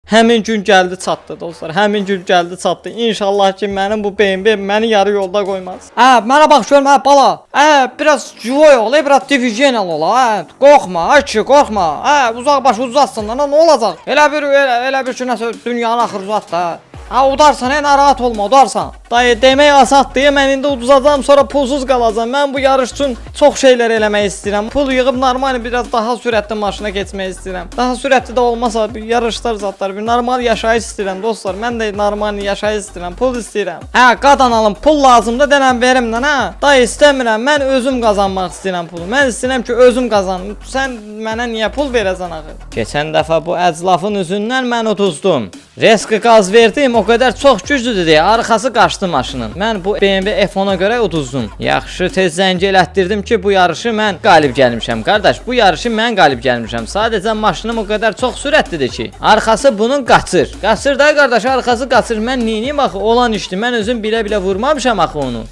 Həmin gün gəldi çatdı dostlar. Həmin gün gəldi çatdı. İnşallah ki mənim bu BMW məni yarı yolda qoymaz. Mənə bax görmə bala. Biraz yuvoy ol, biraz divisional ol. Qorxma, ay kişi qorxma. Uzaq baş uzatsın da nə olacaq? Elə bir ki nəsə dünyanın axırı uzat da. Udarsan, narahat olma, udarsan. Dayı, demək asaddır, mən indi uduzacam, sonra pulsuz qalacam. Mən bu yarış üçün çox şeylər eləmək istəyirəm. Pul yığıb normal biraz daha sürətli maşına keçmək istəyirəm. Daha sürətli də olmasa yarışlar zatlar, bir normal yaşayış istəyirəm dostlar. Mən də normal yaşayış istəyirəm, pul istəyirəm. Qadan alım, pul lazımdır, denəm verim də, Dayı, istəmirəm, mən özüm qazanmaq istəyirəm pulu. Mən istəyirəm ki, özüm qazanım. Sən mənə niyə pul verəsən axı? Keçən dəfə bu əclafın üzündən mən uduzdum. Reski qaz verdim, o qədər çox güclüdür deyə arxası qaçdı maşının. Mən bu BMW F10-a görə uduzdum. Yaxşı, tez zəng elətdirdim ki, bu yarışı mən qalib gəlmişəm. Qardaş, bu yarışı mən qalib gəlmişəm. Sadəcə maşınım o qədər çox sürətlidir ki, arxası bunun qaçır. Qaçır da qardaş, arxası qaçır. Mən neyniyim axı? Olan işdir. Mən özüm bilə-bilə vurmamışam axı onu.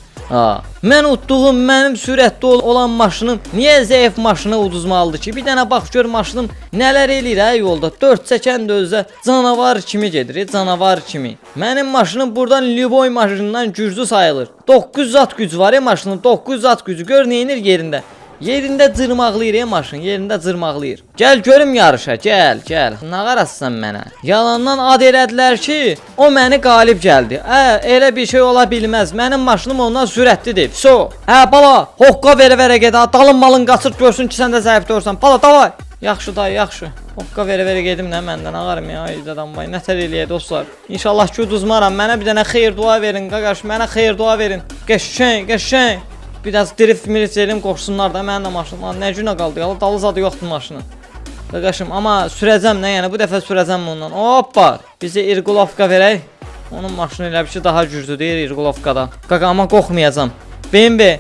Mən utduğum mənim sürətli olan maşınım niyə zəif maşına uduzmalıdır ki? Bir dənə bax gör maşınım nələr eləyir yolda. 4 çəkən də özə canavar kimi gedir, canavar kimi. Mənim maşınım buradan Liboy maşınından güclü sayılır. 900 at gücü var maşının, 900 at gücü. Gör neyinir yerində. Yerində cırmaqlayır maşın, yerində cırmaqlayır. Gəl görüm yarışa, gəl. Nə qarasısan mənə? Yalandan ad elədilər ki, o məni qalib gəldi. Elə bir şey ola bilməz. Mənim maşınım ondan sürətlidir. Bala, hoqqa verə gedə. Dalın malın qaçır görsün ki, sən də zəif dursan. Bala, davay. Yaxşı dayı, yaxşı. Hoqqa verə gedim də məndən ağarım ya. Aydadan vay, nətər eləyə dostlar. İnşallah ki uduzmaram. Mənə bir dənə xeyir dua verin, qaqaş. Mənə xeyir dua verin. Qəşəng. Biraz drift elim qoşsunlar da mənim də maşınım. Nə günə qaldı? Dalı zadı yoxdur maşının. Qaqaşım, amma sürəcəm nə? Yəni bu dəfə sürəcəm bundan. Hoppa! Bizə İrqulovka verək. Onun maşını elə bir şey daha güclüdür İrqulovkada. Qaqa, amma qorxmayacam. BMW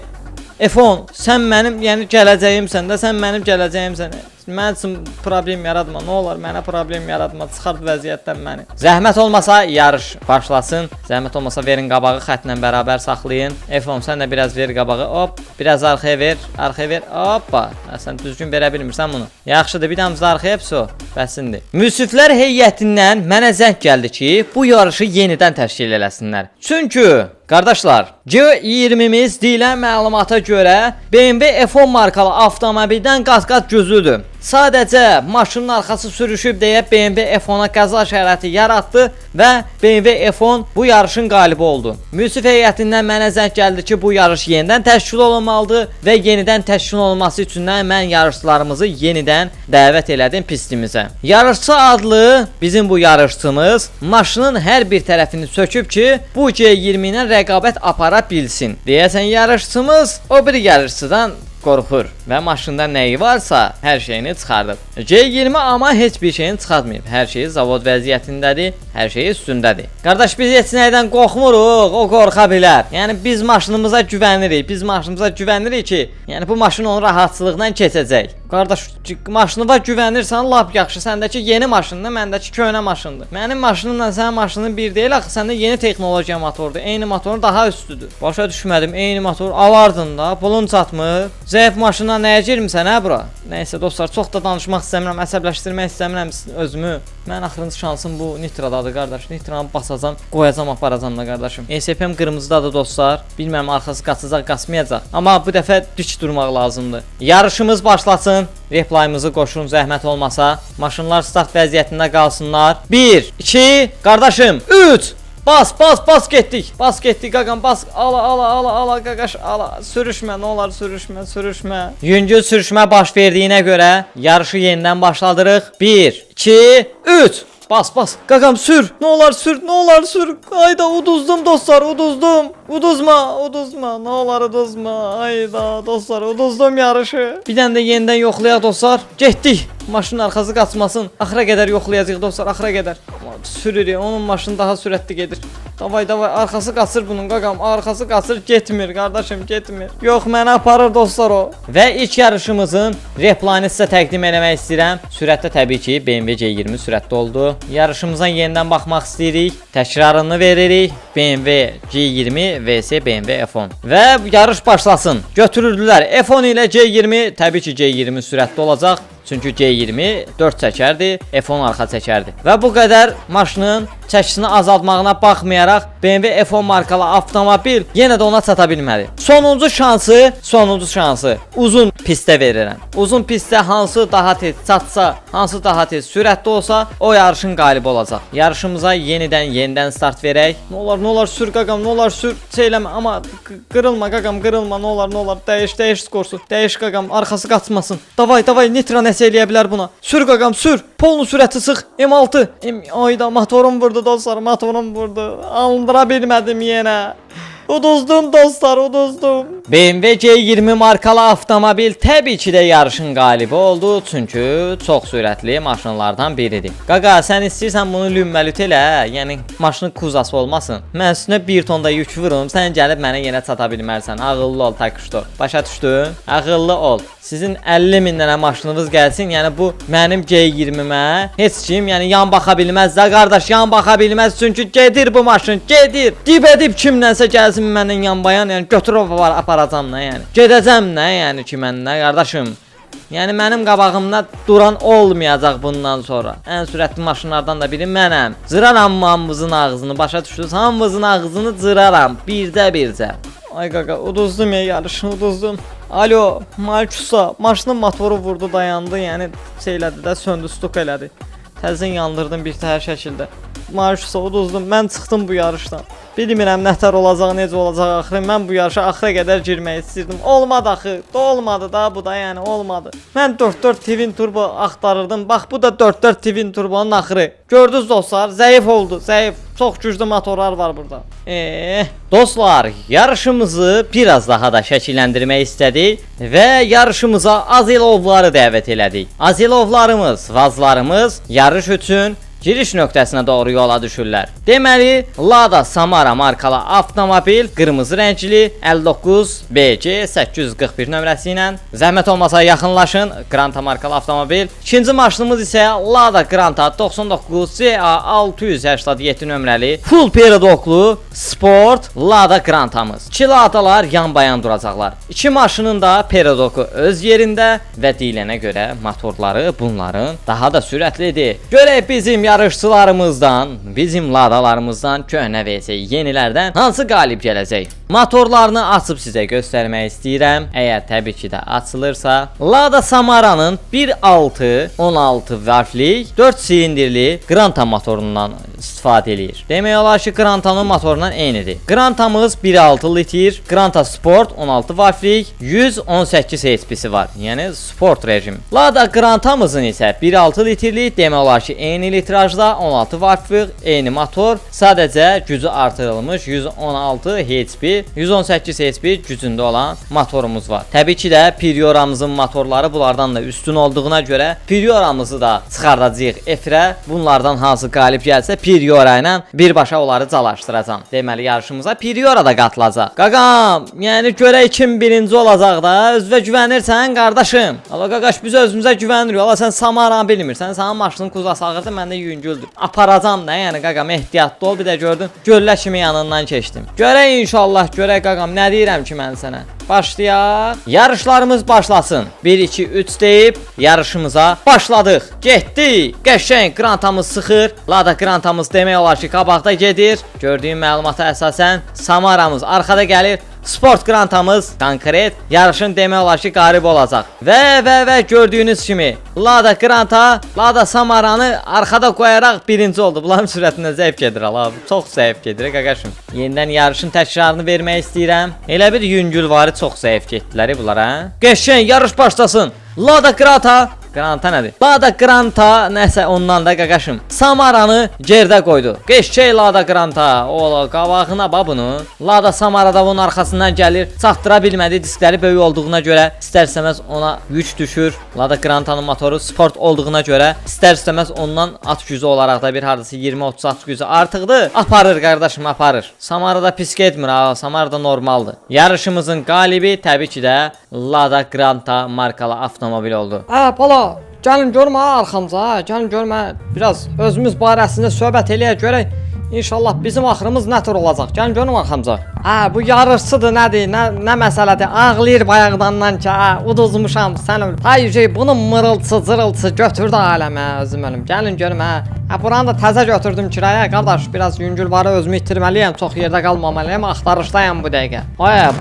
F10, sən mənim, yəni gələcəyimsən də, sən mənim gələcəyimsən. Mən üçün problem yaratma, nə olar mənə problem yaratma, çıxart vəziyyətdən məni. Zəhmət olmasa yarış başlasın. Zəhmət olmasa verin qabağı xətlə bərabər saxlayın. F10 sən də biraz ver qabağı. Hop, biraz arxaya ver, Hoppa. Sən düzgün verə bilmirsən bunu. Yaxşıdır, bir damcı arxaya bəsindir. Müsiflər heyətindən mənə zəng gəldi ki, bu yarışı yenidən təşkil eləsinlər. Çünki qardaşlar, G20'miz deyilən məlumata görə BMW F10 markalı avtomobildən qat-qat güclüdür. Sadəcə maşının arxası sürüşüb deyə BMW F10-a qəza şəraiti yaratdı və BMW F10 bu yarışın qalibi oldu. Müsif heyətindən mənə zəng gəldi ki, bu yarış yenidən təşkil olunmalıdır və yenidən təşkil olunması üçün mən yarışçılarımızı yenidən dəvət elədim pistimizə. Yarışçı adlı bizim bu yarışçımız maşının hər bir tərəfini söküb ki, bu G20 ilə rəqabət apara bilsin. Deyəsən yarışçımız o bir yarışçıdan qorxur və maşında nəyi varsa hər şeyini çıxardıb. G20 amma heç bir şeyini çıxartmayıb. Hər şey zavod vəziyyətindədir, hər şey üstündədir. Qardaş, biz heç nədən qorxmuruq, o qorxa bilər. Yəni biz maşınımıza güvənirik ki, yəni bu maşın onun rahatçılıqla keçəcək. Qardaş, maşınıva güvənirsən lap yaxşı. Səndəki yeni maşındır, məndəki köhnə maşındır. Mənim maşınımla sənin maşının bir deyil, axı səndə yeni texnologiya motordur. Eyni motorun daha üstüdür. Başa düşmədim, eyni motor alardın da, pulun çatmır. Zəif maşına nəyə girmisən bura? Nəysə dostlar, çox da danışmaq istəmirəm, əsəbləşdirmək istəmirəm özümü. Mən axırıncı şansım bu Nitrodadır qardaş. Nitranı basacam, qoyacam, aparacam da qardaşım. ESP'm qırmızıdadır dostlar. Bilməm arxası qaçacaq, qaçmayacaq. Amma bu dəfə dik durmaq lazımdır. Yarışımız başlasın. Replayımızı qoşun, zəhmət olmasa. Maşınlar start vəziyyətində qalsınlar. 1, 2, qardaşım, 3. Bas getdik. Bas getdik qaqam, bas. Ala qaqaş, ala. Sürüşmə, nə olar sürüşmə. Yüngül sürüşmə baş verdiyinə görə yarışı yenidən başladırıq. 1, 2, 3. Bas. Qaqam sür. Nə olar sür. Ayda uduzdum dostlar, Uduzma. Nə olar uduzma. Ayda dostlar, uduzdum yarışı. Bir dənə də yenidən yoxlayaq dostlar. Getdik. Maşının arxası qaçmasın. Axıra qədər yoxlayacağıq dostlar, axıra qədər. Sürür, onun maşını daha sürətli gedir. Davay, arxası qaçır bunun qaqam, arxası qaçır, getmir qardaşım, getmir. Yox, mənə aparır dostlar o. Və ilk yarışımızın replayını sizə təqdim eləmək istəyirəm. Sürətdə təbii ki BMW G20 sürətli oldu. Yarışımıza yenidən baxmaq istəyirik. Təkrarını veririk. BMW G20 vs BMW F10. Və yarış başlasın. Götürürdülər F10 ilə G20, təbii ki G20 sürətli olacaq. Çünki C20 4 çəkərdi, F10 arxa çəkərdi. Və bu qədər maşının çəkisini azaltmağına baxmayaraq BMW F10 markalı avtomobil yenə də ona çata bilmədi. Sonuncu şansı uzun pistə verirəm. Uzun pistə hansı daha tez çatsa, hansı daha tez sürətli olsa, o yarışın qalibi olacaq. Yarışımıza yenidən start verək. Nə olar sür qaqam, nə olar sür. Şeyləmə, amma qırılma qaqam, qırılma, nə olar. Dəyiş skorsu. Dəyiş qaqam, arxası qaçmasın. Davay, nitro nəsə eləyə bilər buna. Sür qaqam, sür. Polnu sürəti sıx. M6. Ayda motorum vurdu dostlar, motorum vurdu. Alındıra bilmədim yenə. Uduzdum dostlar, uduzdum. BMW C20 markalı avtomobil təbii ki də yarışın qalibi oldu, çünki çox sürətli maşınlardan biridir. Qaqa, sən istəyirsən bunu lümməlüt elə, yəni maşının kuzası olmasın. Mən üstünə 1 tonda yük vurum, sən gəlib mənə yenə çata bilmərsən. Ağıllı ol takışdo. Başa düşdün? Ağıllı ol. Sizin 50 min dənə maşınınız gəlsin, yəni bu mənim C20-mə heç kim, yəni yan baxa bilməz də qardaş, yan baxa bilməz, çünki gedir bu maşın, gedir. Dib kimlənsə gəlsin məndən yan bayan, yəni götürüb aparacam nə yəni. Gedəcəm nə yəni ki məndən qardaşım. Yəni mənim qabağımda duran olmayacaq bundan sonra. Ən sürətli maşınlardan da biri mənəm. Zıraram hamımızın ağzını, başa düşdünüz? Hamımızın ağzını zıraram bircə. Ay qaqa, uduzdum ya yarışı, uduzdum. Alo, Malkusa, maşının motoru vurdu, dayandı, yəni şeylədi də, söndü, stuk elədi. Təzən yandırdım bir təhər şəkildə. Malkusa, uduzdum, mən çıxdım bu yarışdan. Bilmirəm nətər olacaq, necə olacaq axırı. Mən bu yarışa axıra qədər girmək istəyirdim. Olmadı axı. Olmadı da bu da, yəni olmadı. Mən 4.4 Twin Turbo axtarırdım. Bax bu da 4.4 Twin Turbo'nun axırı. Gördünüz dostlar, zəif oldu, zəif. Çox güclü motorlar var burada. Dostlar, yarışımızı biraz daha da şəkilləndirmək istədik və yarışımıza Azilovları dəvət elədik. Azilovlarımız, vazlarımız yarış üçün giriş nöqtəsinə doğru yola düşürlər. Deməli, Lada Samara markalı avtomobil qırmızı rəngli 59 BC 841 nömrəsi ilə zəhmət olmasa yaxınlaşın. Granta markalı avtomobil. İkinci maşınımız isə Lada Granta 99 CA 687 nömrəli full perodoklu sport Lada Grantamız. İki Ladalar yan-bayan duracaqlar. İki maşının da perodoku öz yerində və deyilənə görə motorları bunların daha da sürətlidir. Görək bizim yarışçılarımızdan, bizim ladalarımızdan köhnə vs yenilərdən hansı qalib gələcək? Motorlarını açıb sizə göstərmək istəyirəm. Əgər təbii ki də açılırsa, Lada Samara'nın 1.6 16 valflik 4 silindirli Granta motorundan istifadə edir. Demək olar ki, Granta'nın motorundan eynidir. Grantamız 1.6 litr, Granta Sport 16 valflik 118 HP-si var. Yəni sport rejim. Lada Grantamızın isə 1.6 litrlik, demək olar ki, eyni litrajda 16 valflik, eyni motor, sadəcə gücü artırılmış 116 HP, 118 HP gücündə olan motorumuz var. Təbii ki də Prioramızın motorları bunlardan da üstün olduğuna görə Prioramızı da çıxardacağıq efirə. Bunlardan hansı qalib gəlsə Priora ilə birbaşa onları calaşdıracağam. Deməli yarışımıza Priora da qatılacaq. Qaqam, yəni görək kim birinci olacaq da, özünə güvənirsən qardaşım. Allah qaqaş, biz özümüzə güvənirik. Allah sən Samaranı bilmirsən, sənin maşının kuzası ağırdır, məndə yüngüldür. Aparacam da, yəni qaqam ehtiyatlı ol. Bir də gördün, göllə kimi yanından keçdim. Görək inşallah, görək qaqam, nə deyirəm ki mən sənə. Başlayaq. Yarışlarımız başlasın. 1 2 3 deyib yarışımıza başladıq. Getdi. Qəşəng Grantamız sıxır. Lada Grantamız demək olar ki, qabaqda gedir. Gördüyüm məlumata əsasən Samaramız arxada gəlir. Sport Grantamız konkret yarışın demək olar ki, qalib olacaq. Və gördüyünüz kimi Lada Granta Lada Samaranı arxada qoyaraq birinci oldu. Bunların sürətində zəif gedir ala. Çox zəif gedir qaqaşım. Yenidən yarışın təkrarını vermək istəyirəm. Elə bir yüngülvari çox zəif getdilər bunlar, hə? Qəşəng yarış başlasın. Lada Granta nədir? Lada Granta nəsə ondan da qaqaşım. Samaranı gerdə qoydu. Qəşəng Lada Granta. Ola qabağına bax bunu. Lada Samara da bunun arxasından gəlir. Çatdıra bilmədi, diskləri böyük olduğuna görə istər-istəməz ona yük düşür. Lada Granta'nın motoru sport olduğuna görə istər-istəməz ondan at gücü olaraq da bir hardasa 20-30 at gücü artıqdır. Aparır qardaşım, aparır. Samara da pis getmir ha. Samara da normaldır. Yarışımızın qalibi təbii ki də Lada Granta markalı avtomobil oldu. Bala, gəlin görmə arxamıza, gəlin görmə. Biraz özümüz barəsində söhbət eləyə görək. İnşallah bizim axırımız nətər olacaq. Gəlin görün arxamıza. Bu yarışçıdır, nədir, nə məsələdir? Ağlayır bayaqdandan ki, uduzmuşam sən öl. Hay bunun mırıltısı, cırıltısı götürdü aləmə özüm ölüm. Gəlin görüm buranı da təzə götürdüm kiraya. Qardaş, biraz yüngülvarı özümü itirməliyəm, çox yerdə qalmamalıyam, axtarışdayam bu dəqiqə.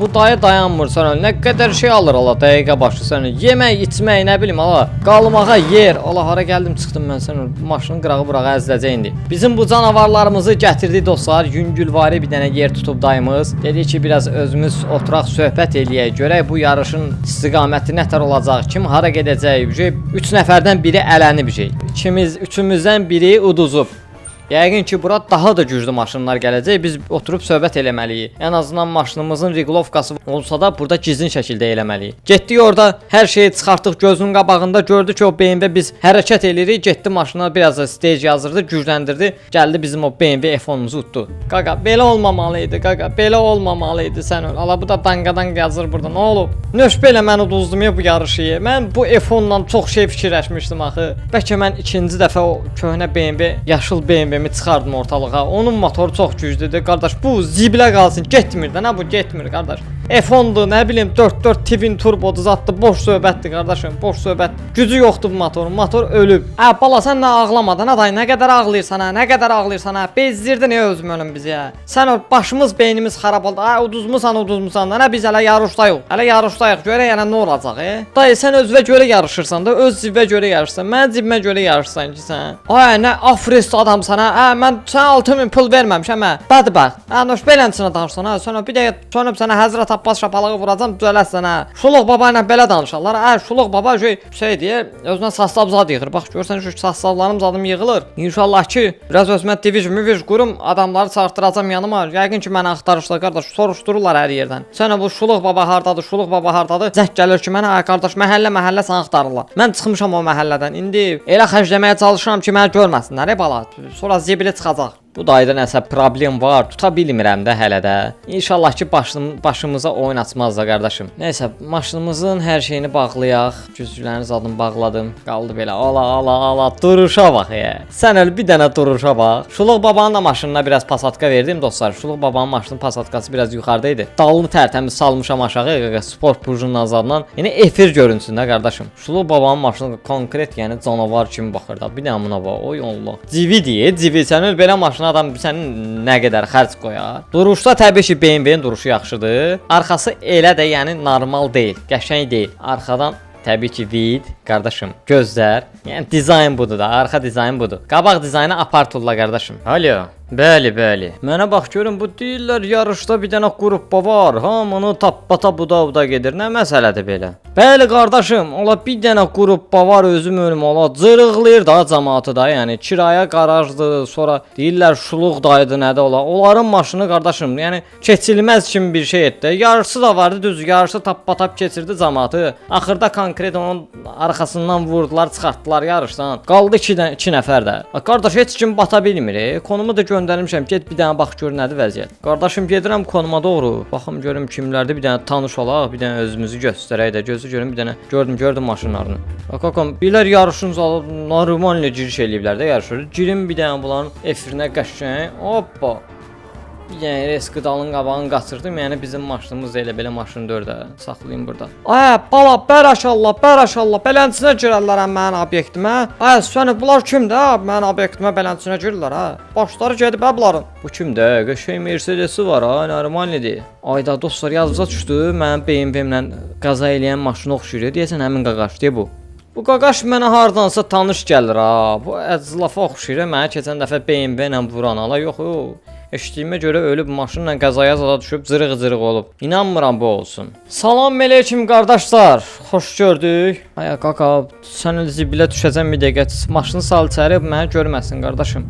Bu dayı dayanmır sən öl. Nə qədər şey alır ala dəqiqə başı sən. Yemək, içmək, nə bilim ala. Qalmağa yer. Allah hara gəldim çıxdım mən sən öl. Bu maşının qırağı burağa əziləcək indi. Bizim bu canavarlarımızı gətirdi dostlar. Yüngülvari bir dənə yer tutub dayımız. Dedi ki, biraz özümüz oturaq söhbət eləyək. Görək bu yarışın istiqaməti nətər olacaq? Kim hara gedəcək? 3 nəfərdən biri ələnib. Üçümüzdən biri uduzub. Yəqin ki, bura daha da güclü maşınlar gələcək. Biz oturub söhbət eləməliyik. Ən azından maşınımızın reqlovkası olsa da burada gizlin şəkildə eləməliyik. Getdik orada, hər şeyi çıxartdıq gözünün qabağında. Gördü ki, o BMW biz hərəkət eləyirik. Getdi maşına biraz da stage yazdırdı, gücləndirdi. Gəldi bizim o BMW F10'umuzu utdu. Qaqa, belə olmamalıydı, qaqa. Belə olmamalıydı sən öl. Ala bu da danqadan yazır burada. Nə olub? Nöş belə mən uduzdum ya bu yarışı. Mən bu F10'dan çox şey fikirləşmişdim axı. Bəlkə mən ikinci dəfə o köhnə BMW, yaşıl BMW çıxardım ortalığa. Onun motoru çox güclüdür. Qardaş, bu zibilə qalsın. Getmir də, nə bu getmir qardaş. F10'dur, nə bilim 4.4 twin turbodur zatdı. Boş söhbətdir qardaşım, boş söhbət. Gücü yoxdur bu motorun. Motor ölüb. Bala sən nə ağlamadan aday, nə qədər ağlayırsan nə qədər ağlayırsan bezdirdin özüm ölüm bizi Sən o başımız, beynimiz xarab oldu. Uduzmusan da, nə biz hələ yarışdayıq. Hələ yarışdayıq. Görə yəni nə olacaq Dayı sən özünə görə yarışırsan da, öz cibə görə yarışırsan. Mən cibimə görə yarışsan ki sən. Nə afrist adamsan mən sənə 6000 pul verməmişəm Bədbəxt. Noş belənçinə danışsan sonra bir dəqiqə dönüb sənə Həzrət Abbas şapalığı vuracam, düzələsən Şuluq baba ilə belə danışarlar. Şuluq baba şey deyir, özünə sassab zad yığır. Bax görsən şu sassablarım zadım yığılır. İnşallah ki, biraz özümə diviz qurum, adamları çağırtıracam yanıma. Yəqin ki, mənə axtarışda qardaş soruşdururlar hər yerdən. Sənə bu Şuluq baba hardadır, Şuluq baba hardadır? Zəng gəlir ki, mənə qardaş məhəllə səni axtarırlar. Mən çıxmışam o məhəllədən. İndi elə xərcləməyə çalışıram ki, məni görməsinlər bala. Sonra zibili çıxacaq. Bu dayda nəsə problem var, tuta bilmirəm də hələ də. İnşallah ki, başımıza oyun açmaz da qardaşım. Nəysə, maşınımızın hər şeyini bağlayaq. Güzgülərini zadım bağladım. Qaldı belə. Ala, duruşa bax Sən öl bir dənə duruşa bax. Şuluq babanın da maşınına biraz pasatka verdim dostlar. Şuluq babanın maşının pasatkası biraz yuxarıda idi. Dalını tərtəmiz salmışam aşağı sport purjunun azadından. Yəni efir görünsün də qardaşım. Şuluq babanın maşını konkret, yəni canavar kimi baxır da. Bir dənə buna bax. Oy Allah. Civi sən öl belə maşına adam sənin nə qədər xərc qoyar. Duruşda təbii ki, BMW-nin duruşu yaxşıdır. Arxası elə də yəni normal deyil, qəşəng deyil. Arxadan təbii ki, vid, qardaşım, gözlər. Yəni dizayn budur da, arxa dizayn budur. Qabaq dizaynı aparturla qardaşım. Alo. Bəli. Mənə bax görün, bu deyirlər yarışda bir dənə qruppa var. Hamını tappata buda gedir. Nə məsələdir belə? Bəli qardaşım, ola bir dənə qruppa var özüm ölüm ola. Cırıqlayır da cəmaatı da, yəni kiraya qarajdır. Sonra deyirlər Şuluq dayıdır, nədə ola. Onların maşını qardaşım, yəni keçilməz kimi bir şey etdi. Yarışı da vardı, düz yarışı tappatap keçirdi cəmaatı. Axırda konkret onun arxasından vurdular, çıxartdılar yarışdan. Qaldı 2 nəfər də. Qardaş heç kim bata bilmir. Konumu da göndərmişəm. Get bir dənə bax gör nədir vəziyyət. Qardaşım gedirəm konuma doğru. Baxım görüm kimlərdir, bir dənə tanış olaq, bir dənə özümüzü göstərək də. Gözü görüm bir dənə. Gördüm maşınlarını. Bax bilər yarışın zalı normal giriş eləyiblər də yarışır. Girim bir dənə bunların efirinə qəşəng. Hoppa. Bir dənə riski dalın qabağını qaçırdım. Yəni bizim maşınımız da elə belə maşın 4-ə saxlayım burada. Bala, bəraşallah. Belənçinə girərlər mənim obyektimə. Səni bunlar kimdir? Mənim obyektimə belənçinə girirlər Başları gedib bunların. Bu kimdir? Qəşəng Mercedes-i var normaldir. Ayda dostlar yazıca düşdü. Mənim BMW-mlə qaza eləyən maşına oxşuyur. Deyəsən həmin qaqaş deyə bu. Bu qaqaş mənə hardansa tanış gəlir Bu əzlafa oxşuyur. Mənə keçən dəfə BMW ilə vuran yox. Eşitdiyimə görə ölüb maşınla qəzaya zada düşüb cırıq olub. İnanmıram bu olsun. Salam əleykum qardaşlar. Xoş gördük. Qaqa, sən zibilə düşəcəm bir dəqiqə. Maşını sal içəri, məni görməsin qardaşım.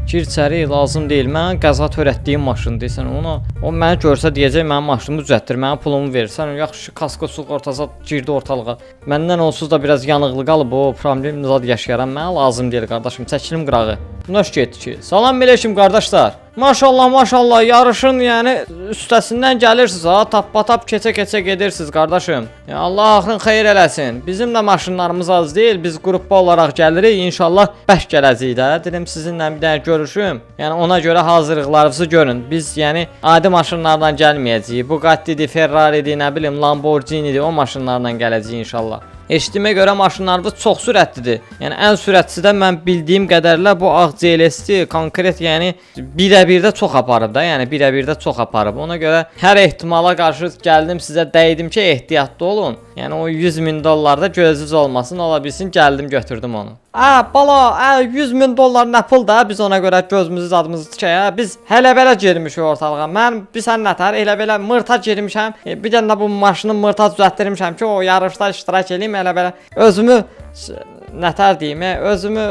Gir içəri, lazım deyil. Mən qəza törətdiyim maşındır sən ona. O məni görsə deyəcək mənim maşınımı düzəltdir, mənim pulumu verir. Sən yaxşı kasko sığortası girdi ortalığa. Məndən onsuz da biraz yanıqlı qalıb o problem zad yaşayaram. Mənə lazım deyil qardaşım. Çəkilim qırağı. Noş getdi ki. Salam aleyküm qardaşlar. Maşallah maşallah yarışın yəni üstəsindən gəlirsiniz ha, tappa-tap keçə-keçə gedirsiniz qardaşım. Ya Allah axırın xeyir eləsin. Bizim də maşınlarımız az deyil. Biz qrupba olaraq gəlirik. İnşallah bəş gələcəyik də. Dedim sizinlə bir dənə görüşüm. Yəni ona görə hazırlıqlarınızı görün. Biz yəni adi maşınlardan gəlməyəcəyik. Bugatti'dir, Ferrari'dir, nə bilim Lamborghini'dir. O maşınlarla gələcəyik inşallah. Eşitdiyimə görə maşınlarınız çox sürətlidir. Yəni ən sürətlisi də mən bildiyim qədərlə bu ağ CLS-dir. Konkret yəni birə-birdə çox aparıb da. Yəni birə-birdə çox aparıb. Ona görə hər ehtimala qarşı gəldim sizə dəydim ki, ehtiyatlı olun. Yəni o 100.000 dollar da gözünüz olmasın, ola bilsin gəldim götürdüm onu. Bala, 100.000 dollar nə pul da, biz ona görə gözümüzü zadımızı tikək. Biz hələ belə girmişik ortalığa. Mən bir sən nətər elə belə mırta girmişəm. Bir dənə də bu maşını mırta düzəltdirmişəm ki, o yarışda iştirak eləyim. Elə belə özümü nətər deyim, özümü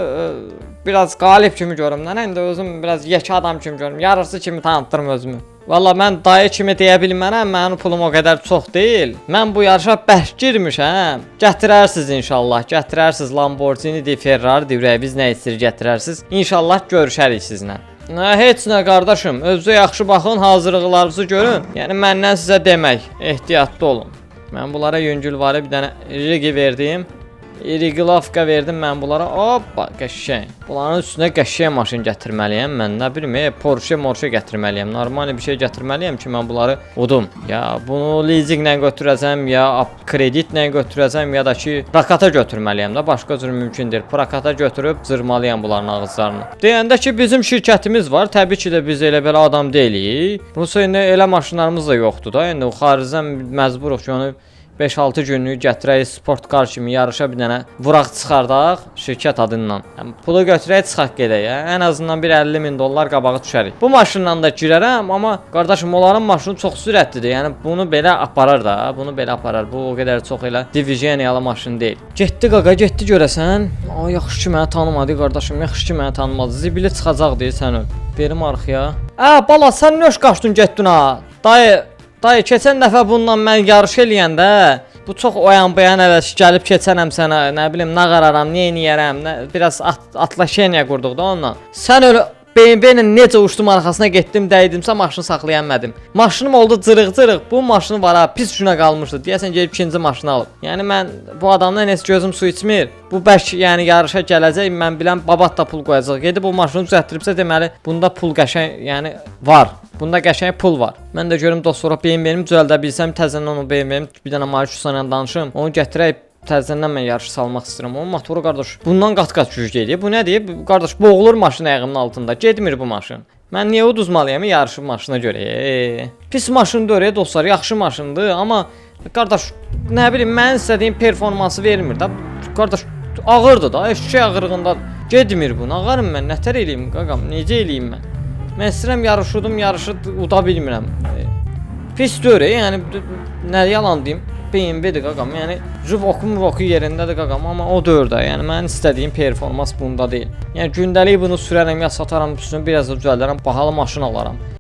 biraz qalib kimi görüm də, indi özüm biraz yekə adam kimi görüm. Yarışçı kimi tanıtdırım özümü. Valla mən dayı kimi deyə bilmərəm, mənim pulum o qədər çox deyil. Mən bu yarışa bəş girmişəm. Gətirərsiniz inşallah, gətirərsiniz Lamborghini-dir, Ferrari-dir, ürəyiniz nə istəyir gətirərsiniz. İnşallah görüşərik sizlə. Heç nə qardaşım, özünüzə yaxşı baxın, hazırlıqlarınızı görün. Yəni məndən sizə demək, ehtiyatlı olun. Mən bunlara yüngülvari bir dənə rigi verdim. Riglavka verdim mən bunlara. Hoppa, qəşəng. Bunların üstünə qəşəng maşın gətirməliyəm mən. Nə bilim, Porsche gətirməliyəm. Normal bir şey gətirməliyəm ki, mən bunları udum. Ya bunu leasinglə götürəcəm, ya kreditlə götürəcəm, ya da ki, prokata götürməliyəm də. Başqa cür mümkün deyil. Prokata götürüb zırmalıyam bunların ağızlarını. Deyəndə ki, bizim şirkətimiz var. Təbii ki də biz elə belə adam deyilik. Rusiyada elə maşınlarımız da yoxdur da. İndi o xaricdən məcburuq ki, onu 5-6 günlük gətirək sport kar kimi yarışa bir dənə vuraq çıxardaq şirkət adından. Yəni, pulu götürək çıxaq gedək. Ən azından bir 50.000 dollar qabağı düşərik. Bu maşınla da girərəm, amma qardaşım onların maşını çox sürətlidir. Yəni bunu belə aparar da, bunu belə aparar. Bu o qədər çox elə diviziyoniyalı maşın deyil. Getdi qaqa, getdi görəsən. Yaxşı ki məni tanımadı qardaşım, yaxşı ki məni tanımadı. Zibili çıxacaq deyə sən öl. Verim arxaya. Bala sən nöş qaçdın getdin ha. Dayı, keçən dəfə bununla mən yarış eləyəndə bu çox oyan-bayan əvəz gəlib keçənəm sənə, nə bilim, nə qararam, nə eləyərəm, biraz atlaşeniya qurduq da onunla. Sən öyle BMW-lə necə uçdum arxasına getdim, dəydimsə maşını saxlaya bilmədim. Maşınım oldu cırıq-cırıq. Bu maşını var ha, pis günə qalmışdı. Deyəsən gəlib ikinci maşını alıb. Yəni mən bu adamdan heç gözüm su içmir. Bu bəlkə yəni yarışa gələcək, mən bilən babat da pul qoyacaq. Gedib bu maşını düzəltdiribsə deməli bunda pul qəşəng yəni var. Bunda qəşəng pul var. Mən də görüm dost sonra BMW-mi düzəldə bilsəm təzədən onu BMW-mi bir dənə Marşusla danışım. Onu gətirək təzədən mən yarış salmaq istəyirəm. Onun motoru qardaş bundan qat-qat güclü edir. Bu nədir? Qardaş boğulur maşın ayağımın altında. Getmir bu maşın. Mən niyə uduzmalıyam yarışın maşına görə? Pis maşındır dostlar, yaxşı maşındır, amma qardaş nə bilim mən istədiyim performansı vermir də. Qardaş ağırdır da, eşşək ağırlığında getmir bu. Ağarım mən, nətər eləyim qaqam, necə eləyim mən? Mən istəyirəm yarışı uda bilmirəm. Pisdir, yəni nə yalan deyim. BMW-dir qaqam, yəni voku yerindədir qaqam, amma o dördə, yəni mənim istədiyim performans bunda deyil. Yəni gündəlik bunu sürərəm, ya sataram, üstünü biraz da düzəldərəm, bahalı maşın alaram.